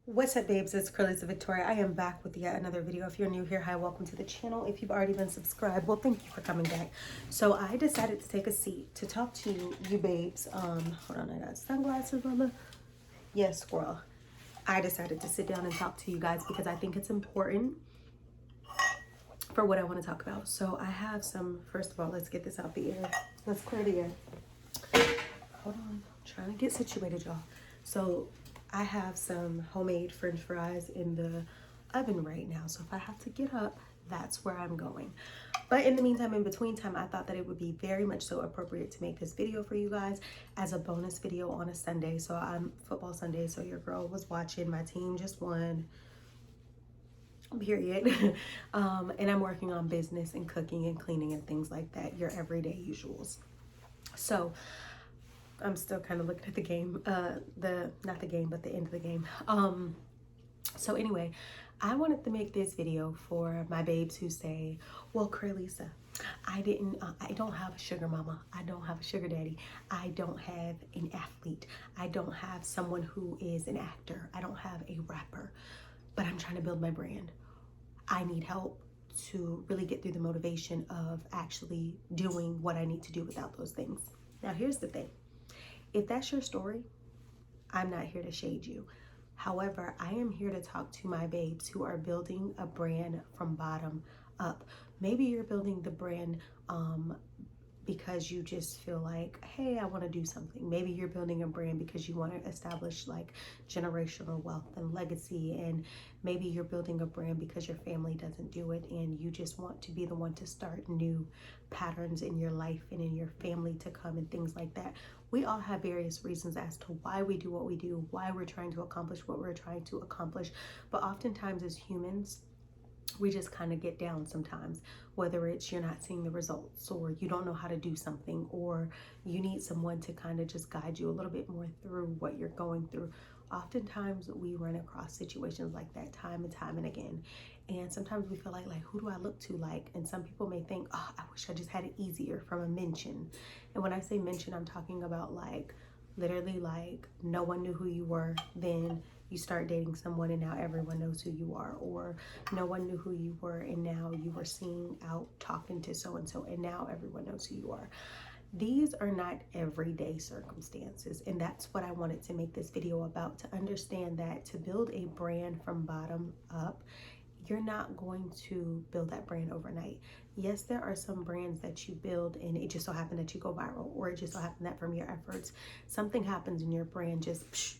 What's up, babes? It's Curly Victoria. I am back with yet another video. If you're new here, hi, welcome to the channel. If you've already been subscribed, well, thank you for coming back. So I decided to take a seat to talk to you babes. Hold on, I got sunglasses on. Yes, squirrel. I decided to sit down and talk to you guys because I think it's important for what I want to talk about. So I have some, first of all, let's get this out the air. Let's clear the air. Hold on, I'm trying to get situated, y'all. So I have some homemade french fries in the oven right now. So if I have to get up, that's where I'm going. But in the meantime, in between time, I thought that it would be very much so appropriate to make this video for you guys as a bonus video on a Sunday. So I'm football Sunday, so your girl was watching. My team just won, period. And I'm working on business and cooking and cleaning and things like that, your everyday usuals. So I'm still kind of looking at the game, not the game, but the end of the game. So anyway, I wanted to make this video for my babes who say, well, Curlisa, I don't have a sugar mama. I don't have a sugar daddy. I don't have an athlete. I don't have someone who is an actor. I don't have a rapper, but I'm trying to build my brand. I need help to really get through the motivation of actually doing what I need to do without those things. Now, here's the thing. If that's your story, I'm not here to shade you. However, I am here to talk to my babes who are building a brand from bottom up. Maybe you're building the brand because you just feel like, hey, I want to do something. Maybe you're building a brand because you want to establish like generational wealth and legacy. And maybe you're building a brand because your family doesn't do it and you just want to be the one to start new patterns in your life and in your family to come and things like that. We all have various reasons as to why we do what we do, why we're trying to accomplish what we're trying to accomplish. But oftentimes as humans, we just kind of get down sometimes, whether it's you're not seeing the results or you don't know how to do something or you need someone to kind of just guide you a little bit more through what you're going through. Oftentimes we run across situations like that time and time and again. And sometimes we feel like who do I look to like? And some people may think, oh, I wish I just had it easier from a mention. And when I say mention, I'm talking about like literally like no one knew who you were, then you start dating someone and now everyone knows who you are, or no one knew who you were and now you were seen out talking to so-and-so and now everyone knows who you are. These are not everyday circumstances, and that's what I wanted to make this video about, to understand that to build a brand from bottom up, you're not going to build that brand overnight. Yes, there are some brands that you build and it just so happened that you go viral, or it just so happened that from your efforts, something happens in your brand just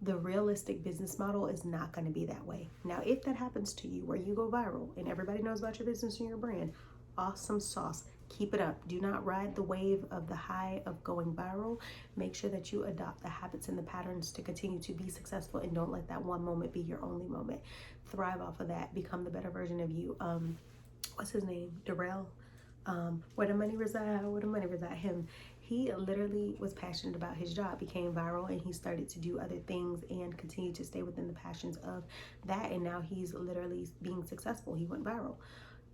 the realistic business model is not going to be that way. Now, if that happens to you where you go viral and everybody knows about your business and your brand, awesome sauce. Keep it up. Do not ride the wave of the high of going viral. Make sure that you adopt the habits and the patterns to continue to be successful, and don't let that one moment be your only moment. Thrive off of that. Become the better version of you. What's his name? Darrell. Where the money reside? Where the money reside? Him. He literally was passionate about his job, became viral, and he started to do other things and continue to stay within the passions of that. And now he's literally being successful. He went viral.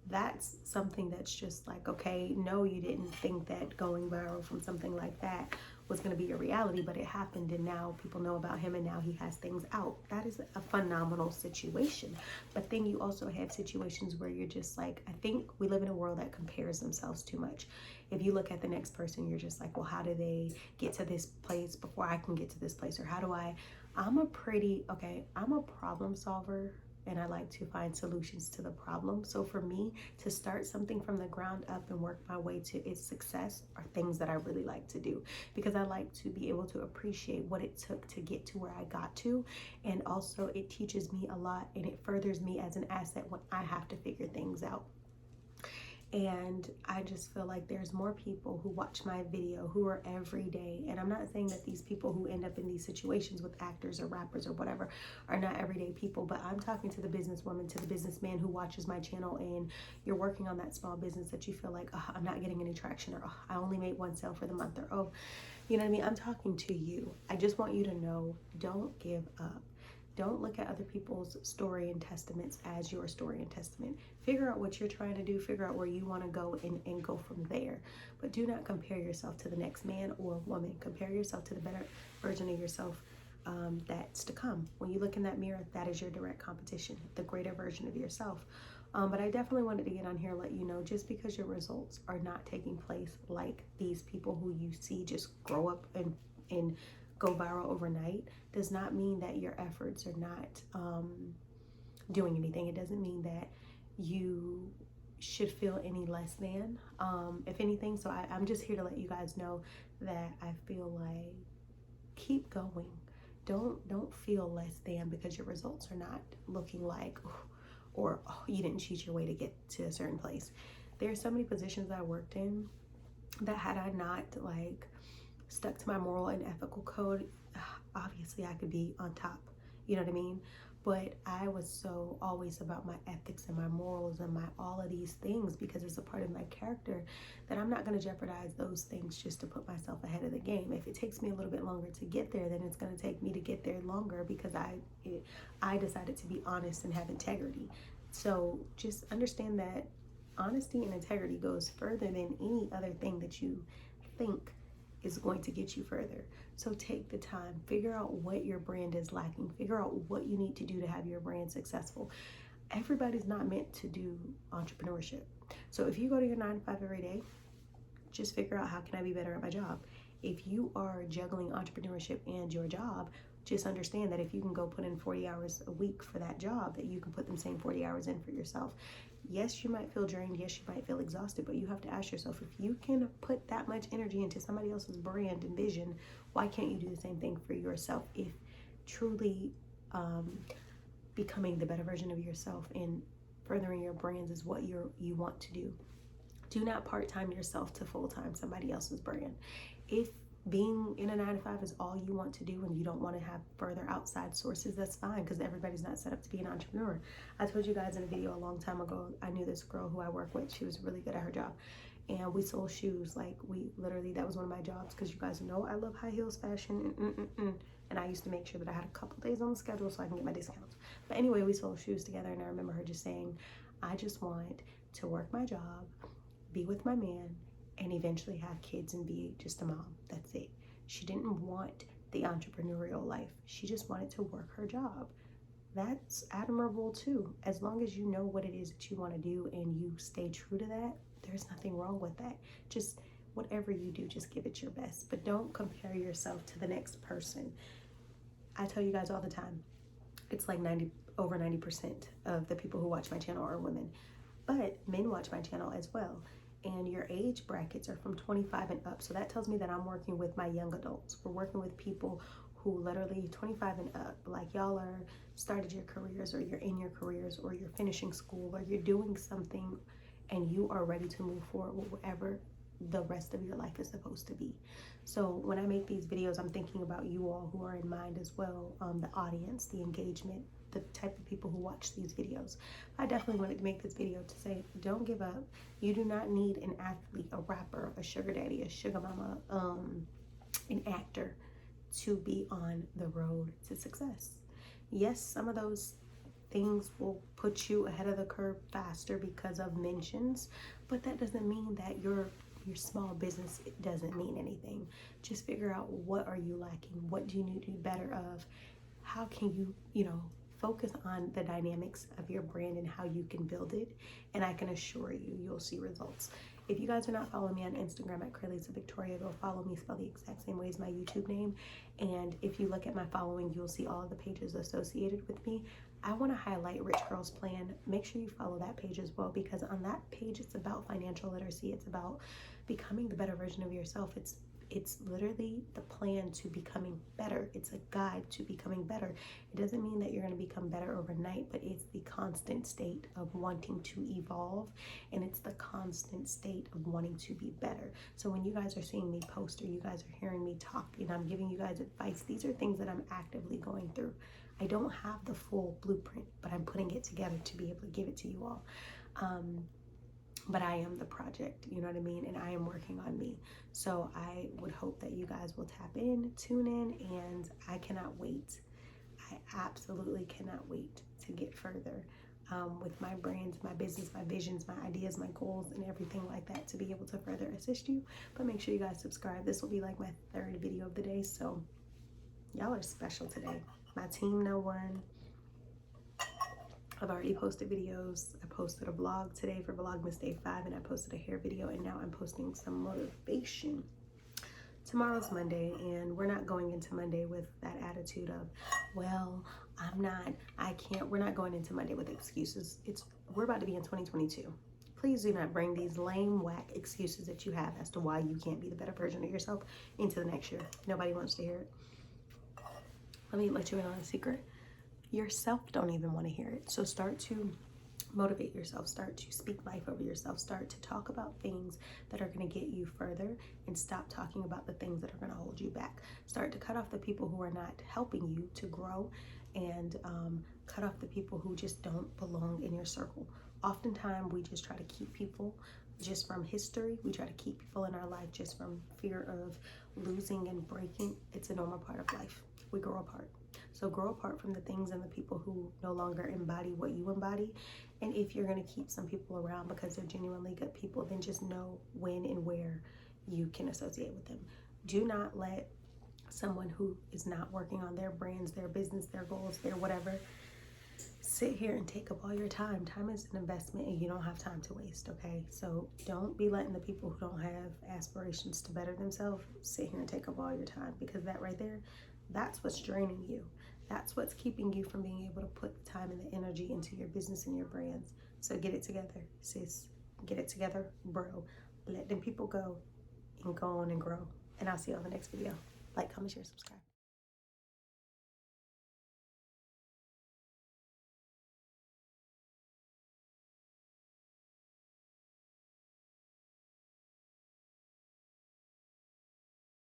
That's something that's just like, okay, no, you didn't think that going viral from something like that was going to be a reality, but it happened, and now people know about him and now he has things out. That is a phenomenal situation. But then you also have situations where you're just like, I think we live in a world that compares themselves too much. If you look at the next person, you're just like, well, how do they get to this place before I can get to this place? Or how do I'm a problem solver, and I like to find solutions to the problem. So for me, to start something from the ground up and work my way to its success are things that I really like to do, because I like to be able to appreciate what it took to get to where I got to. And also it teaches me a lot and it furthers me as an asset when I have to figure things out. And I just feel like there's more people who watch my video who are everyday. And I'm not saying that these people who end up in these situations with actors or rappers or whatever are not everyday people, but I'm talking to the businesswoman, to the businessman who watches my channel, and you're working on that small business that you feel like, oh, I'm not getting any traction, or oh, I only made one sale for the month, or oh, you know what I mean? I'm talking to you. I just want you to know, don't give up. Don't look at other people's story and testaments as your story and testament. Figure out what you're trying to do, figure out where you want to go, and go from there. But do not compare yourself to the next man or woman. Compare yourself to the better version of yourself that's to come. When you look in that mirror, that is your direct competition, the greater version of yourself. But I definitely wanted to get on here and let you know, just because your results are not taking place like these people who you see just grow up and go viral overnight, does not mean that your efforts are not doing anything. It doesn't mean that you should feel any less than, if anything. So I'm just here to let you guys know that I feel like, keep going. Don't feel less than because your results are not looking like, or you didn't cheat your way to get to a certain place. There are so many positions I worked in that had I not like stuck to my moral and ethical code, obviously I could be on top, you know what I mean? But I was so always about my ethics and my morals and my all of these things, because it's a part of my character, that I'm not going to jeopardize those things just to put myself ahead of the game. If it takes me a little bit longer to get there, then it's going to take me to get there longer, because I decided to be honest and have integrity. So just understand that honesty and integrity goes further than any other thing that you think is going to get you further. So take the time, figure out what your brand is lacking, figure out what you need to do to have your brand successful. Everybody's not meant to do entrepreneurship. So if you go to your 9 to 5 every day, just figure out, how can I be better at my job? If you are juggling entrepreneurship and your job, just understand that if you can go put in 40 hours a week for that job, that you can put them same 40 hours in for yourself. Yes, you might feel drained. Yes, you might feel exhausted, but you have to ask yourself, if you can put that much energy into somebody else's brand and vision, why can't you do the same thing for yourself? If truly becoming the better version of yourself and furthering your brands is what you want to do, do not part-time yourself to full-time somebody else's brand. If being in a 9 to 5 is all you want to do and you don't want to have further outside sources, that's fine, because everybody's not set up to be an entrepreneur. I told you guys in a video a long time ago, I knew this girl who I work with. She was really good at her job, and we sold shoes. Like, we literally, that was one of my jobs, because you guys know I love high heels fashion, and I used to make sure that I had a couple days on the schedule so I can get my discounts. But anyway, we sold shoes together, and I remember her just saying, I just want to work my job, be with my man, and eventually have kids and be just a mom. That's it. She didn't want the entrepreneurial life. She just wanted to work her job. That's admirable too. As long as you know what it is that you want to do and you stay true to that, there's nothing wrong with that. Just whatever you do, just give it your best. But don't compare yourself to the next person. I tell you guys all the time, it's like over 90% of the people who watch my channel are women. But men watch my channel as well. And your age brackets are from 25 and up. So that tells me that I'm working with my young adults. We're working with people who literally 25 and up, like y'all are started your careers, or you're in your careers, or you're finishing school, or you're doing something and you are ready to move forward with whatever the rest of your life is supposed to be. So when I make these videos, I'm thinking about you all who are in mind as well, the audience, the engagement, the type of people who watch these videos. I definitely wanted to make this video to say, don't give up. You do not need an athlete, a rapper, a sugar daddy, a sugar mama, an actor to be on the road to success. Yes, some of those things will put you ahead of the curve faster because of mentions, but that doesn't mean that your small business, it doesn't mean anything. Just figure out, what are you lacking? What do you need to be better of? How can you focus on the dynamics of your brand and how you can build it, and I can assure you, you'll see results. If you guys are not following me on Instagram at Crayleisa Victoria, go follow me, spelled the exact same way as my YouTube name. And if you look at my following, you'll see all of the pages associated with me. I want to highlight Rich Girls Plan. Make sure you follow that page as well, because on that page, it's about financial literacy. It's about becoming the better version of yourself. It's literally the plan to becoming better. It's a guide to becoming better. It doesn't mean that you're going to become better overnight, but it's the constant state of wanting to evolve, and it's the constant state of wanting to be better. So when you guys are seeing me post, or you guys are hearing me talk, and I'm giving you guys advice, these are things that I'm actively going through. I don't have the full blueprint, but I'm putting it together to be able to give it to you all. But I am the project, you know what I mean? And I am working on me. So I would hope that you guys will tap in, tune in, and I cannot wait. I absolutely cannot wait to get further with my brands, my business, my visions, my ideas, my goals, and everything like that, to be able to further assist you. But make sure you guys subscribe. This will be like my third video of the day, so Y'all are special today. My team no one. I've already posted videos. I posted a vlog today for Vlogmas Day 5, and I posted a hair video, and now I'm posting some motivation. Tomorrow's Monday, and we're not going into Monday with that attitude of, well, I'm not, I can't. We're not going into Monday with excuses. We're about to be in 2022. Please do not bring these lame, whack excuses that you have as to why you can't be the better version of yourself into the next year. Nobody wants to hear it. Let me let you in on a secret. Yourself don't even want to hear it. So start to motivate yourself, start to speak life over yourself, start to talk about things that are going to get you further, and stop talking about the things that are going to hold you back. Start to cut off the people who are not helping you to grow, and cut off the people who just don't belong in your circle. Oftentimes we just try to keep people just from history. We try to keep people in our life just from fear of losing and breaking. It's a normal part of life. We grow apart. So grow apart from the things and the people who no longer embody what you embody. And if you're going to keep some people around because they're genuinely good people, then just know when and where you can associate with them. Do not let someone who is not working on their brands, their business, their goals, their whatever, sit here and take up all your time. Time is an investment, and you don't have time to waste, okay? So don't be letting the people who don't have aspirations to better themselves sit here and take up all your time, because that right there, that's what's draining you. That's what's keeping you from being able to put the time and the energy into your business and your brands. So get it together, sis. Get it together, bro. Let them people go and go on and grow. And I'll see you on the next video. Like, comment, share, subscribe.